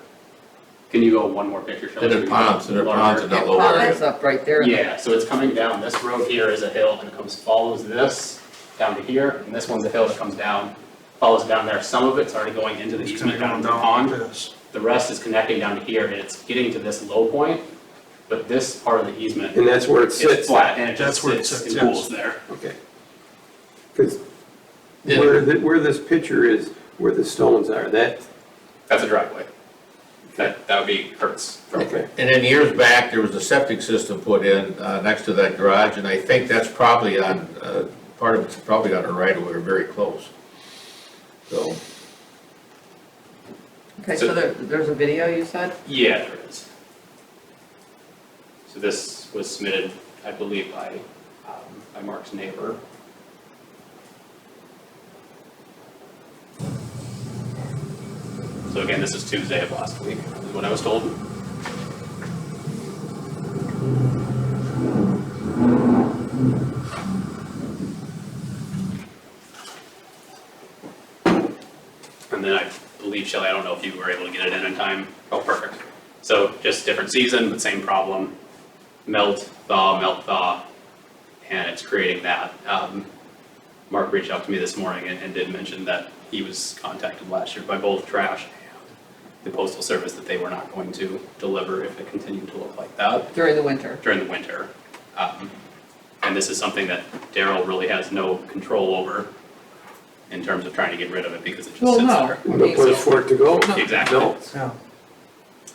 Can you go one more picture, Shelley? And there are ponds in that lower Pond area. is up right there. Yeah, so it's coming down, this road here is a hill, and it follows this down to here, and this one's a hill that comes down, follows down there. Some of it's already going into the easement down to the pond. The rest is connecting down to here, and it's getting to this low point, but this part of the easement And that's where it is sits? flat, and it just That's where it sits sits, in yes. pools there. Okay. Because where this picture is, where the stones are, That's a driveway. That would be Kurt's driveway. okay. And then years back, there was a septic system put in next to that garage, and I think that's probably on, part of it's probably on the right of way, or very close. So, Okay, so there's a video you said? Yeah, there is. So this was submitted, I believe, by Mark's neighbor. So again, this is Tuesday of last week, is what I was told. And then I believe, Shelley, I don't know if you were able to get it in time. Oh, perfect. So just different season, but same problem. Melt, thaw, and it's creating that. Mark reached out to me this morning and did mention that he was contacted last year by both Trash and the Postal Service that they were not going to deliver if it continued to look like that During the winter. during the winter. And this is something that Daryl really has no control over in terms of trying to get rid of it because it just Well, sits no. there. No place for it to go? Exactly. No. Yeah.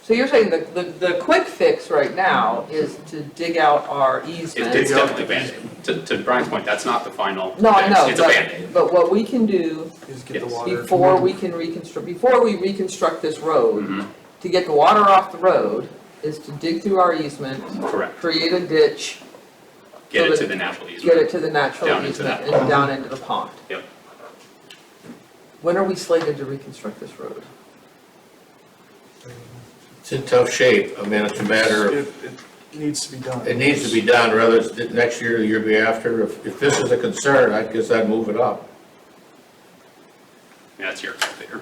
So you're saying the quick fix right now is to dig out our easement? It's definitely a Band-Aid. To Brian's point, that's not the final. No, I fix. know, It's a Band-Aid. but what we can do Is get the Yes. water. before we can before we reconstruct this road, Mhm. to get the water off the road, is to dig through our easement, Correct. create a ditch, Get So it that- to the natural get easement. it to the natural Down into easement that and pond. down into the pond. Yep. When are we slated to reconstruct this road? it's in tough shape. I mean, it's a matter of, It needs to be done. it needs to be done, whether it's next year or the year after. If this is a concern, I guess I'd move it up. Yeah, that's your call there.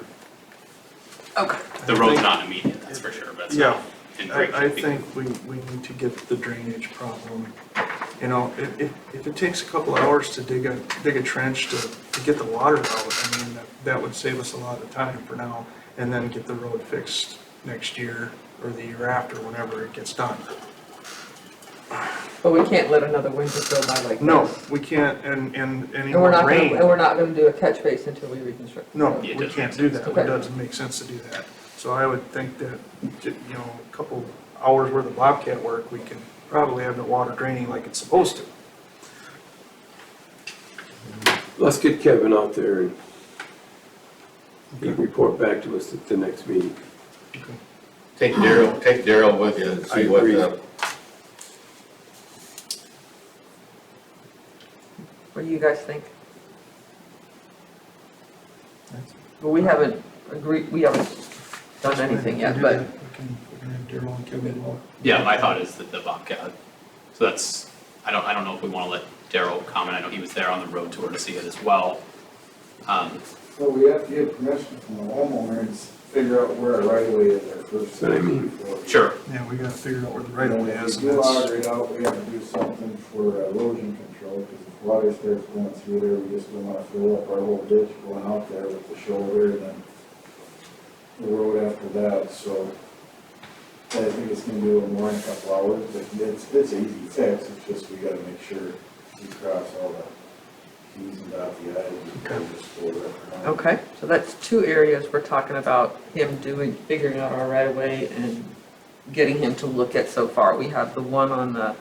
Okay. The road's not immediate, that's for sure, but it's Yeah. not in great I shape. think we need to get the drainage problem, you know, if it takes a couple hours to dig a trench to get the water out, I mean, that would save us a lot of time for now, and then get the road fixed next year or the year after, whenever it gets done. But we can't let another winter go by like this. No, we can't, and any And we're more not gonna, rain. and we're not gonna do a catch base until we reconstruct. the No, road. It we doesn't can't make do sense. that, Okay. it doesn't make sense to do that. So I would think that, you know, a couple hours worth of Bobcat work, we can probably have the water draining like it's supposed to. Let's get Kevin out there and he can report back to us at the next meeting. Take Daryl with you and I see what, agree. What do you guys think? Well, we haven't agreed, we haven't done anything yet, but and we're gonna have Daryl and Kevin involved. Yeah, my thought is that the Bobcat, so that's, I don't know if we wanna let Daryl comment, I know he was there on the road tour to see it as well. So we have to get permission from the homeowner and figure out where our right of way is our first. That's what I mean. Sure, Yeah, we gotta figure out where the right of way is. If we do auger it out, we have to do something for erosion control, because if water starts going through there, we just don't wanna fill up our whole ditch going out there with the shoulder and then the road after that, so I think it's gonna be a little more in a couple hours, but it's an easy fix, it's just we gotta make sure we cross all the T's and dot the I's and just go right around. Okay, so that's two areas we're talking about him figuring out our right of way and getting him to look at so far. We have the one on the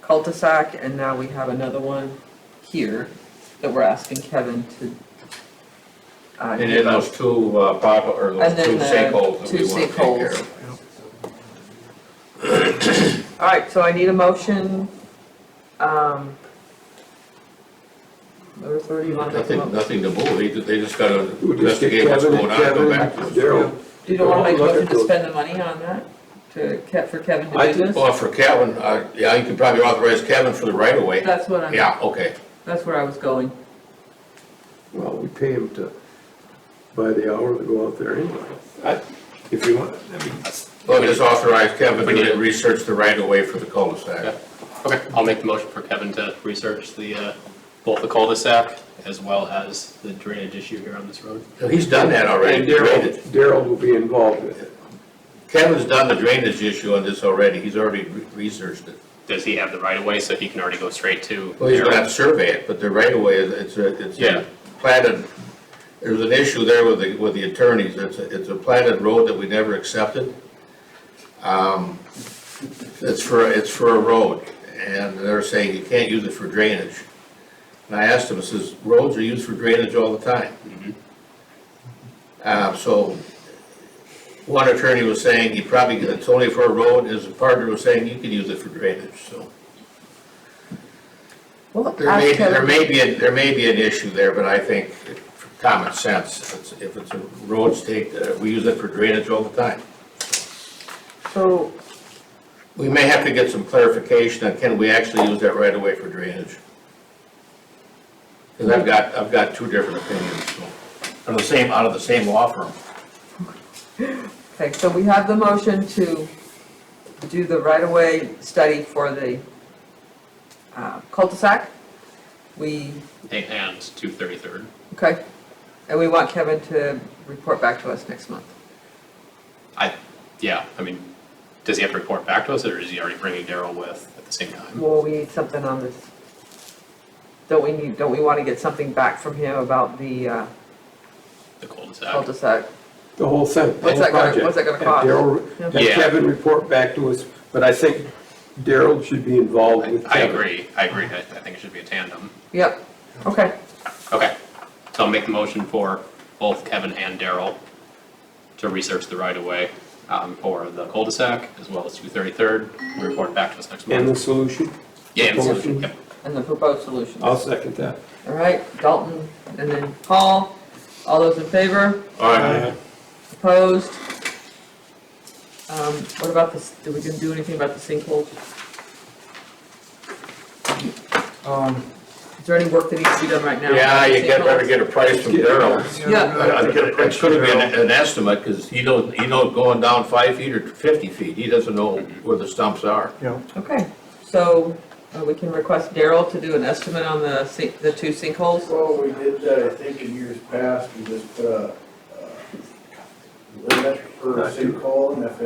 cul-de-sac, and now we have another one here that we're asking Kevin to. And then those two, or those And then two the sinkholes that two we want to take care sinkholes. of. All right, so I need a motion. Number 30, you want to make a motion? Nothing to move, they just gotta We'll just get investigate what's Kevin going and on and Kevin go back and to us. Daryl. Do you don't want to make a Look motion at to those. spend the money on that, for Kevin I to do think- this? Well, for Kevin, yeah, you could probably authorize Kevin for the right of way. That's what I'm, Yeah, okay. that's where I was going. Well, we pay him to, by the hour to go out there anyway. If you want, I mean, Well, just authorize Kevin We need to it. research the right of way for the cul-de-sac. Yeah. Okay, I'll make the motion for Kevin to research the, both the cul-de-sac as well as the drainage issue here on this road. So he's done that already, and drainage. Daryl will be involved with it. Kevin's done the drainage issue on this already, he's already researched it. Does he have the right of way so he can already go straight to? Well, he's gonna have to survey it, but the right of way, it's Yeah. a platted, there's an issue there with the attorneys, it's a platted road that we never accepted. It's for a road, and they're saying you can't use it for drainage. And I asked him, I says, roads are used for drainage all the time. So, one attorney was saying, it's only for a road, his partner was saying, you can use it for drainage, so. Well, There ask Kevin. may be an issue there, but I think, for common sense, if it's a road state, we use it for drainage all the time. So, We may have to get some clarification on, can we actually use that right away for drainage? Because I've got two different opinions, so, out of the same law firm. okay, so we have the motion to do the right-of-way study for the cul-de-sac. And 233rd. Okay, and we want Kevin to report back to us next month. Yeah, I mean, does he have to report back to us, or is he already bringing Daryl with at the same time? Well, we need something on this. Don't we want to get something back from him about the The cul-de-sac? cul-de-sac? The whole thing, the What's whole that gonna- project. what's that gonna Have cost? Daryl- Yeah. have Yeah. Kevin report back to us, but I think Daryl should be involved with I Kevin. agree, I think it should be a tandem. Yep, okay, Okay, so I'll make the motion for both Kevin and Daryl to research the right-of-way for the cul-de-sac as well as 233rd, and report back to us next And month. the solution, Yeah, and the solution. solution, yep. and the proposed solutions. I'll second that. All right, Dalton, and then Paul, all those in favor? Opposed? What about this, do we gonna do anything about the sinkholes? Is there any work that needs to be done right now? Yeah, you Sinkholes? better get a price from Daryl. Yeah. It could be an estimate, because he knows going down 5 feet or 50 feet, he doesn't know where the stumps are. Okay, so we can request Daryl to do an estimate on the two sinkholes? Well, we did that, I think, in years past, we just put a limit per sinkhole, and if